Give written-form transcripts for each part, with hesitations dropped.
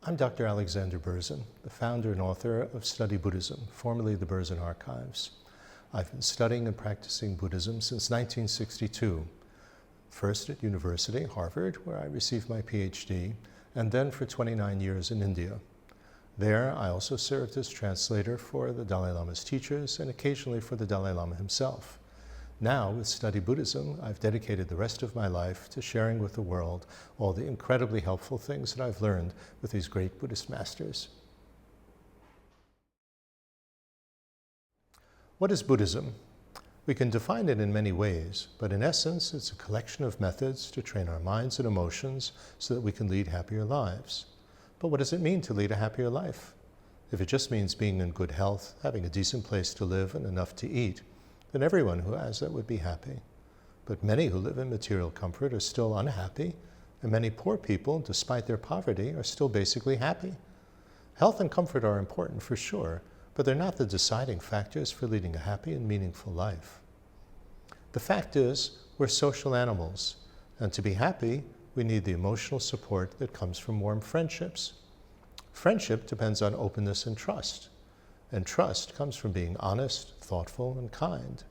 I'm Dr. Alexander Berzin, the founder and author of Study Buddhism, formerly the Berzin Archives. I've been studying and practicing Buddhism since 1962, first at university, Harvard, where I received my PhD, and then for 29 years in India. There, I also served as translator for the Dalai Lama's teachers and occasionally for the Dalai Lama himself. Now, with Study Buddhism, I've dedicated the rest of my life to sharing with the world all the incredibly helpful things that I've learned with these great Buddhist masters. What is Buddhism? We can define it in many ways, but in essence, it's a collection of methods to train our minds and emotions so that we can lead happier lives. But what does it mean to lead a happier life? If it just means being in good health, having a decent place to live and enough to eat, then everyone who has that would be happy. But many who live in material comfort are still unhappy, and many poor people, despite their poverty, are still basically happy. Health and comfort are important for sure, but they're not the deciding factors for leading a happy and meaningful life. The fact is, we're social animals, and to be happy, we need the emotional support that comes from warm friendships. Friendship depends on openness and trust comes from being honest, thoughtful, and kind.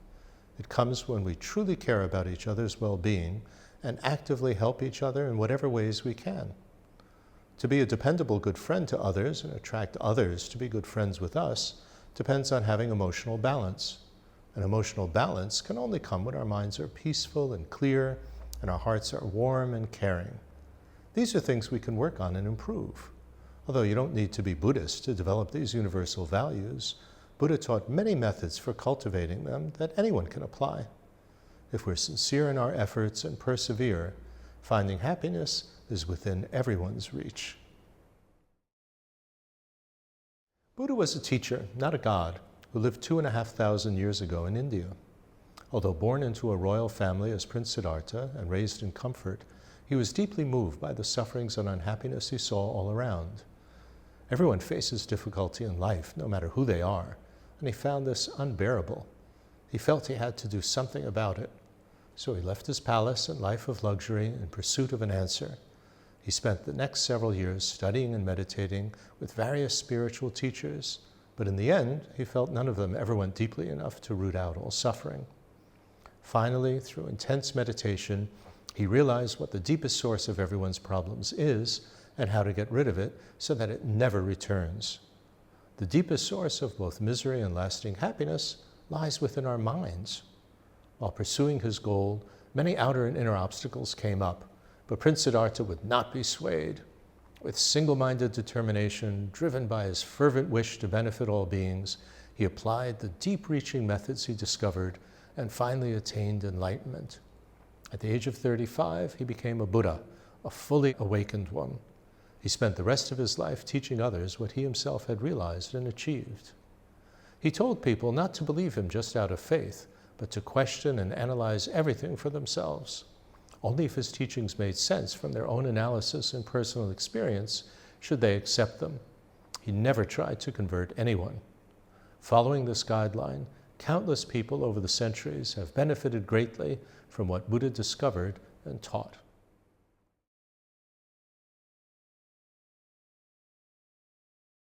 It comes when we truly care about each other's well-being and actively help each other in whatever ways we can. To be a dependable good friend to others and attract others to be good friends with us depends on having emotional balance. And emotional balance can only come when our minds are peaceful and clear and our hearts are warm and caring. These are things we can work on and improve. Although you don't need to be Buddhist to develop these universal values, Buddha taught many methods for cultivating them that anyone can apply. If we're sincere in our efforts and persevere, finding happiness is within everyone's reach. Buddha was a teacher, not a god, who lived 2,500 years ago in India. Although born into a royal family as Prince Siddhartha and raised in comfort, he was deeply moved by the sufferings and unhappiness he saw all around. Everyone faces difficulty in life, no matter who they are, and he found this unbearable. He felt he had to do something about it. So he left his palace and life of luxury in pursuit of an answer. He spent the next several years studying and meditating with various spiritual teachers, but in the end, he felt none of them ever went deeply enough to root out all suffering. Finally, through intense meditation, he realized what the deepest source of everyone's problems is and how to get rid of it so that it never returns. The deepest source of both misery and lasting happiness lies within our minds. While pursuing his goal, many outer and inner obstacles came up, but Prince Siddhartha would not be swayed. With single-minded determination, driven by his fervent wish to benefit all beings, he applied the deep-reaching methods he discovered and finally attained enlightenment. At the age of 35, he became a Buddha, a fully awakened one. He spent the rest of his life teaching others what he himself had realized and achieved. He told people not to believe him just out of faith, but to question and analyze everything for themselves. Only if his teachings made sense from their own analysis and personal experience should they accept them. He never tried to convert anyone. Following this guideline, countless people over the centuries have benefited greatly from what Buddha discovered and taught.